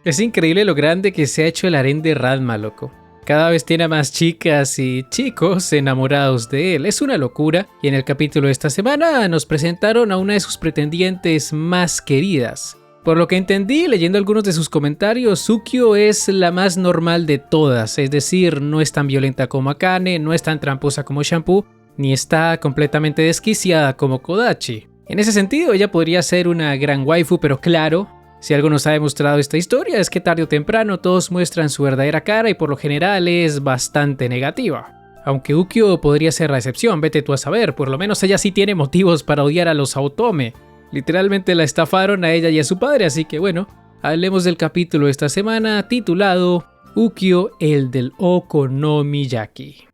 Es increíble lo grande que se ha hecho el harén de Ranma, loco. Cada vez tiene más chicas y chicos enamorados de él. Es una locura. Y en el capítulo de esta semana nos presentaron a una de sus pretendientes más queridas. Por lo que entendí, leyendo algunos de sus comentarios, Ukyo es la más normal de todas. Es decir, no es tan violenta como Akane, no es tan tramposa como Shampoo, ni está completamente desquiciada como Kodachi. En ese sentido, ella podría ser una gran waifu, pero claro, si algo nos ha demostrado esta historia es que tarde o temprano todos muestran su verdadera cara y por lo general es bastante negativa. Aunque Ukyo podría ser la excepción, vete tú a saber, por lo menos ella sí tiene motivos para odiar a los Autome. Literalmente la estafaron a ella y a su padre, así que bueno, hablemos del capítulo de esta semana titulado Ukyo, el del Okonomiyaki.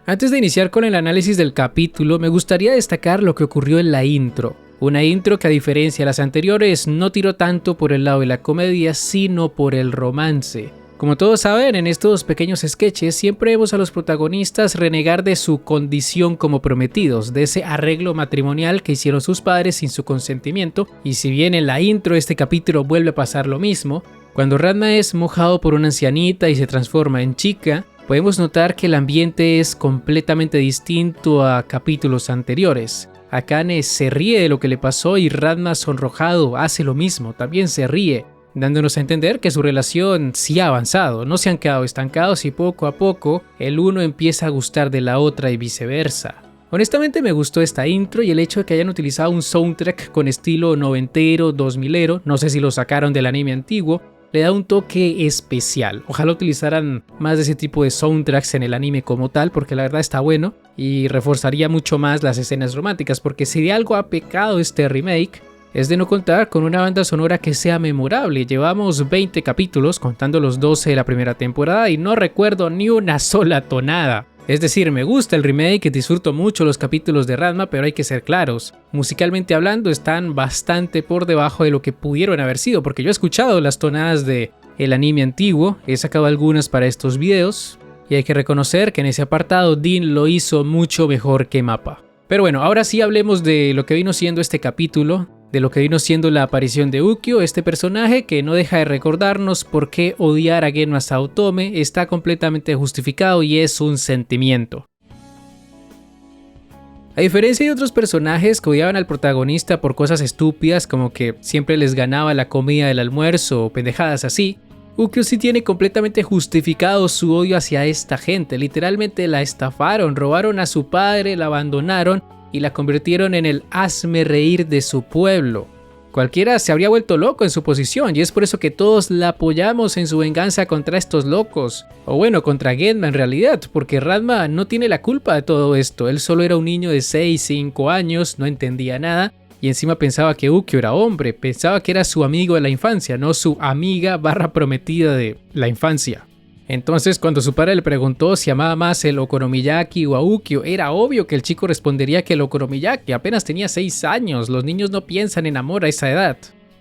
Antes de iniciar con el análisis del capítulo, me gustaría destacar lo que ocurrió en la intro. Una intro que a diferencia de las anteriores no tiró tanto por el lado de la comedia, sino por el romance. Como todos saben, en estos pequeños sketches siempre vemos a los protagonistas renegar de su condición como prometidos, de ese arreglo matrimonial que hicieron sus padres sin su consentimiento, y si bien en la intro de este capítulo vuelve a pasar lo mismo, cuando Ranma es mojado por una ancianita y se transforma en chica, podemos notar que el ambiente es completamente distinto a capítulos anteriores. Akane se ríe de lo que le pasó y Ranma, sonrojado, hace lo mismo, también se ríe, dándonos a entender que su relación sí ha avanzado, no se han quedado estancados y poco a poco el uno empieza a gustar de la otra y viceversa. Honestamente me gustó esta intro y el hecho de que hayan utilizado un soundtrack con estilo noventero, 2000ero, no sé si lo sacaron del anime antiguo, le da un toque especial. Ojalá utilizaran más de ese tipo de soundtracks en el anime como tal, porque la verdad está bueno y reforzaría mucho más las escenas románticas, porque si de algo ha pecado este remake es de no contar con una banda sonora que sea memorable. Llevamos 20 capítulos contando los 12 de la primera temporada y no recuerdo ni una sola tonada. Es decir, me gusta el remake, disfruto mucho los capítulos de Ranma, pero hay que ser claros. Musicalmente hablando están bastante por debajo de lo que pudieron haber sido, porque yo he escuchado las tonadas de el anime antiguo, he sacado algunas para estos videos, y hay que reconocer que en ese apartado Dean lo hizo mucho mejor que Mappa. Pero bueno, ahora sí hablemos de lo que vino siendo este capítulo, de lo que vino siendo la aparición de Ukyo, este personaje que no deja de recordarnos por qué odiar a Genma Saotome está completamente justificado y es un sentimiento. A diferencia de otros personajes que odiaban al protagonista por cosas estúpidas como que siempre les ganaba la comida del almuerzo o pendejadas así, Ukyo sí tiene completamente justificado su odio hacia esta gente. Literalmente la estafaron, robaron a su padre, la abandonaron y la convirtieron en el hazme reír de su pueblo. Cualquiera se habría vuelto loco en su posición y es por eso que todos la apoyamos en su venganza contra estos locos. O bueno, contra Genma en realidad, porque Ranma no tiene la culpa de todo esto. Él solo era un niño de 6-5 años, no entendía nada y encima pensaba que Ukyo era hombre, pensaba que era su amigo de la infancia, no su amiga / prometida de la infancia. Entonces cuando su padre le preguntó si amaba más el Okonomiyaki o a Ukyo, era obvio que el chico respondería que el Okonomiyaki. Apenas tenía 6 años, los niños no piensan en amor a esa edad.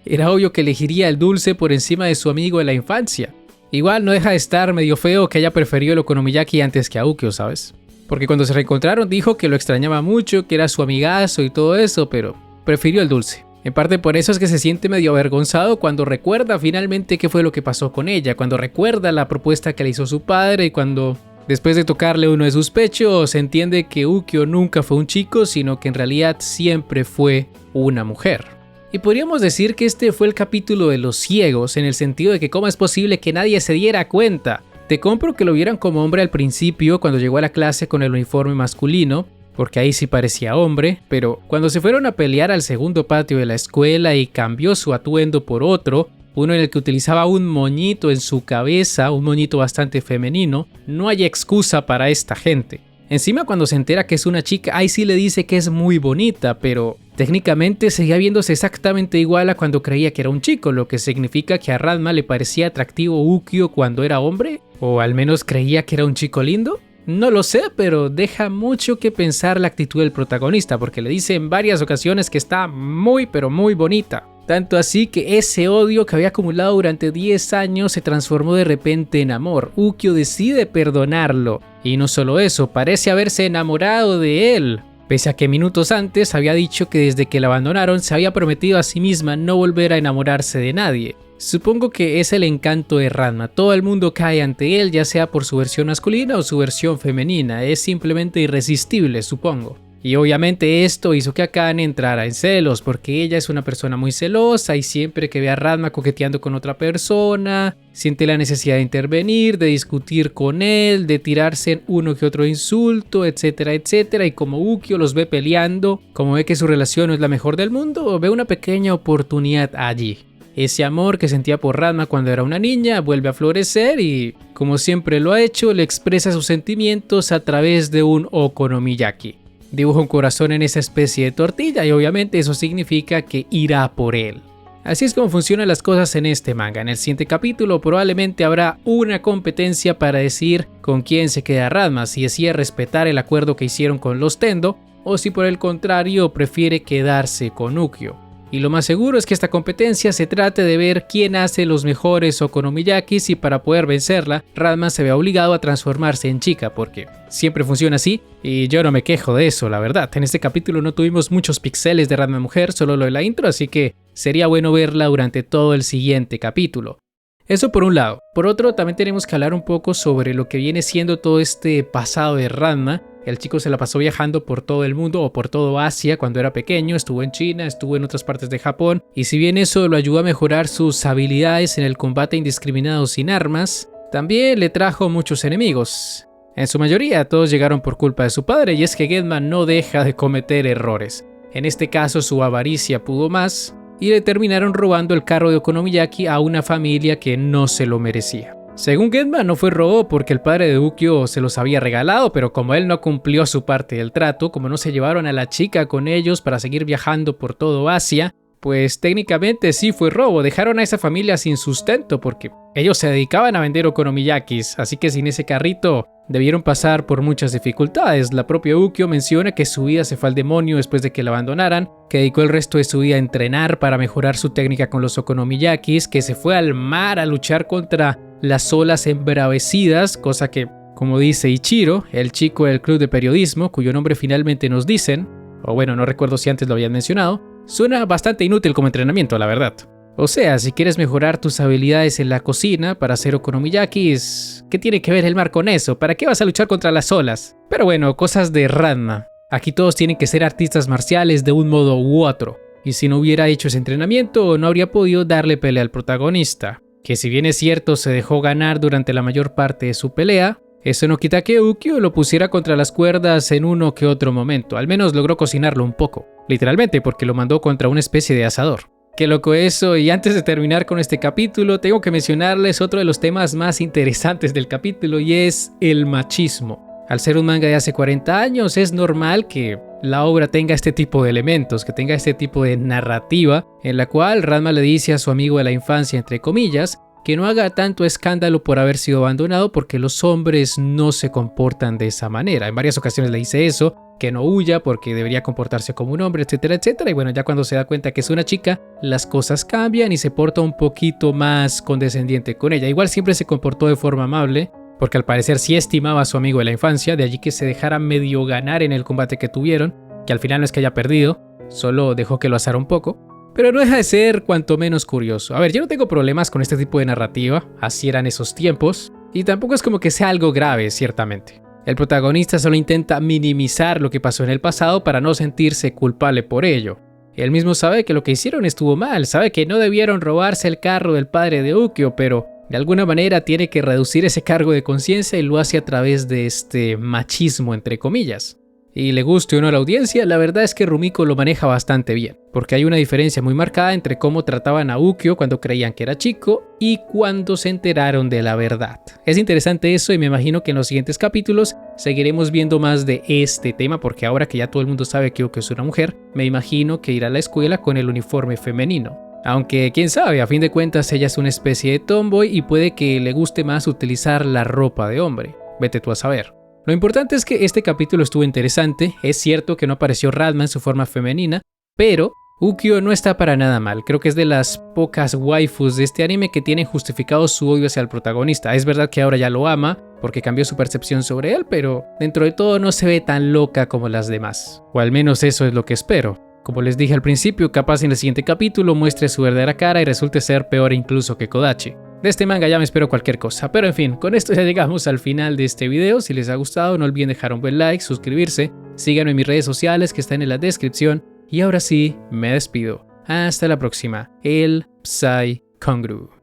Era obvio que elegiría el dulce por encima de su amigo de la infancia. Igual no deja de estar medio feo que haya preferido el Okonomiyaki antes que a Ukyo, ¿sabes? Porque cuando se reencontraron dijo que lo extrañaba mucho, que era su amigazo y todo eso, pero prefirió el dulce. En parte por eso es que se siente medio avergonzado cuando recuerda finalmente qué fue lo que pasó con ella, cuando recuerda la propuesta que le hizo su padre y cuando, después de tocarle uno de sus pechos, entiende que Ukyo nunca fue un chico, sino que en realidad siempre fue una mujer. Y podríamos decir que este fue el capítulo de los ciegos, en el sentido de que cómo es posible que nadie se diera cuenta. Te compro que lo vieran como hombre al principio cuando llegó a la clase con el uniforme masculino, porque ahí sí parecía hombre, pero cuando se fueron a pelear al segundo patio de la escuela y cambió su atuendo por otro, uno en el que utilizaba un moñito en su cabeza, un moñito bastante femenino, no hay excusa para esta gente. Encima cuando se entera que es una chica, ahí sí le dice que es muy bonita, pero técnicamente seguía viéndose exactamente igual a cuando creía que era un chico, lo que significa que a Ranma le parecía atractivo Ukyo cuando era hombre, o al menos creía que era un chico lindo. No lo sé, pero deja mucho que pensar la actitud del protagonista, porque le dice en varias ocasiones que está muy pero muy bonita. Tanto así que ese odio que había acumulado durante 10 años se transformó de repente en amor. Ukyo decide perdonarlo. Y no solo eso, parece haberse enamorado de él. pese a que minutos antes había dicho que desde que la abandonaron se había prometido a sí misma no volver a enamorarse de nadie. Supongo que es el encanto de Ranma, todo el mundo cae ante él, ya sea por su versión masculina o su versión femenina, es simplemente irresistible, supongo. Y obviamente esto hizo que Akane entrara en celos, porque ella es una persona muy celosa y siempre que ve a Ranma coqueteando con otra persona, siente la necesidad de intervenir, de discutir con él, de tirarse uno que otro insulto, etcétera, etcétera. Y como Ukyo los ve peleando, como ve que su relación no es la mejor del mundo, ve una pequeña oportunidad allí. Ese amor que sentía por Ranma cuando era una niña vuelve a florecer y, como siempre lo ha hecho, le expresa sus sentimientos a través de un okonomiyaki. Dibuja un corazón en esa especie de tortilla y obviamente eso significa que irá por él. Así es como funcionan las cosas en este manga. En el siguiente capítulo probablemente habrá una competencia para decidir con quién se queda Ranma, si decide respetar el acuerdo que hicieron con los Tendo o si por el contrario prefiere quedarse con Ukyo. Y lo más seguro es que esta competencia se trate de ver quién hace los mejores okonomiyakis y para poder vencerla, Ranma se ve obligado a transformarse en chica porque siempre funciona así y yo no me quejo de eso, la verdad. En este capítulo no tuvimos muchos pixeles de Ranma mujer, solo lo de la intro, así que sería bueno verla durante todo el siguiente capítulo. Eso por un lado. Por otro, también tenemos que hablar un poco sobre lo que viene siendo todo este pasado de Ranma. El chico se la pasó viajando por todo el mundo o por todo Asia cuando era pequeño, estuvo en China, estuvo en otras partes de Japón y si bien eso lo ayudó a mejorar sus habilidades en el combate indiscriminado sin armas, también le trajo muchos enemigos. En su mayoría todos llegaron por culpa de su padre y es que Genma no deja de cometer errores. En este caso su avaricia pudo más y le terminaron robando el carro de Okonomiyaki a una familia que no se lo merecía. Según Genma no fue robo porque el padre de Ukyo se los había regalado, pero como él no cumplió su parte del trato, como no se llevaron a la chica con ellos para seguir viajando por todo Asia, pues técnicamente sí fue robo, dejaron a esa familia sin sustento porque ellos se dedicaban a vender okonomiyakis, así que sin ese carrito debieron pasar por muchas dificultades. La propia Ukyo menciona que su vida se fue al demonio después de que la abandonaran, que dedicó el resto de su vida a entrenar para mejorar su técnica con los okonomiyakis, que se fue al mar a luchar contra las olas embravecidas, cosa que, como dice Ichiro, el chico del club de periodismo, cuyo nombre finalmente nos dicen, o bueno, no recuerdo si antes lo habían mencionado, suena bastante inútil como entrenamiento, la verdad. O sea, si quieres mejorar tus habilidades en la cocina para hacer okonomiyakis, ¿qué tiene que ver el mar con eso? ¿Para qué vas a luchar contra las olas? Pero bueno, cosas de Ranma. Aquí todos tienen que ser artistas marciales de un modo u otro. Y si no hubiera hecho ese entrenamiento, no habría podido darle pelea al protagonista. Que si bien es cierto se dejó ganar durante la mayor parte de su pelea, eso no quita que Ukyo lo pusiera contra las cuerdas en uno que otro momento. Al menos logró cocinarlo un poco. Literalmente, porque lo mandó contra una especie de asador. Qué loco eso, y antes de terminar con este capítulo, tengo que mencionarles otro de los temas más interesantes del capítulo y es el machismo. Al ser un manga de hace 40 años, es normal que la obra tenga este tipo de elementos, que tenga este tipo de narrativa, en la cual Ranma le dice a su amigo de la infancia, entre comillas, que no haga tanto escándalo por haber sido abandonado porque los hombres no se comportan de esa manera. En varias ocasiones le dice eso, que no huya porque debería comportarse como un hombre, etcétera, etcétera. Y bueno, ya cuando se da cuenta que es una chica, las cosas cambian y se porta un poquito más condescendiente con ella. Igual siempre se comportó de forma amable, porque al parecer sí estimaba a su amigo de la infancia, de allí que se dejara medio ganar en el combate que tuvieron, que al final no es que haya perdido, solo dejó que lo asara un poco. Pero no deja de ser cuanto menos curioso. A ver, yo no tengo problemas con este tipo de narrativa, así eran esos tiempos, y tampoco es como que sea algo grave, ciertamente. El protagonista solo intenta minimizar lo que pasó en el pasado para no sentirse culpable por ello. Él mismo sabe que lo que hicieron estuvo mal, sabe que no debieron robarse el carro del padre de Ukyo, pero de alguna manera tiene que reducir ese cargo de conciencia y lo hace a través de este machismo, entre comillas. Y le guste o no a la audiencia, la verdad es que Rumiko lo maneja bastante bien, porque hay una diferencia muy marcada entre cómo trataban a Ukyo cuando creían que era chico y cuando se enteraron de la verdad. Es interesante eso y me imagino que en los siguientes capítulos seguiremos viendo más de este tema, porque ahora que ya todo el mundo sabe que Ukyo es una mujer, me imagino que irá a la escuela con el uniforme femenino. Aunque quién sabe, a fin de cuentas ella es una especie de tomboy y puede que le guste más utilizar la ropa de hombre. Vete tú a saber. Lo importante es que este capítulo estuvo interesante, es cierto que no apareció Ranma en su forma femenina, pero Ukyo no está para nada mal, creo que es de las pocas waifus de este anime que tienen justificado su odio hacia el protagonista. Es verdad que ahora ya lo ama, porque cambió su percepción sobre él, pero dentro de todo no se ve tan loca como las demás. O al menos eso es lo que espero. Como les dije al principio, capaz en el siguiente capítulo muestre su verdadera cara y resulte ser peor incluso que Kodachi. De este manga ya me espero cualquier cosa, pero en fin, con esto ya llegamos al final de este video. Si les ha gustado no olviden dejar un buen like, suscribirse, síganme en mis redes sociales que están en la descripción. Y ahora sí, me despido. Hasta la próxima. El Psy Kongru.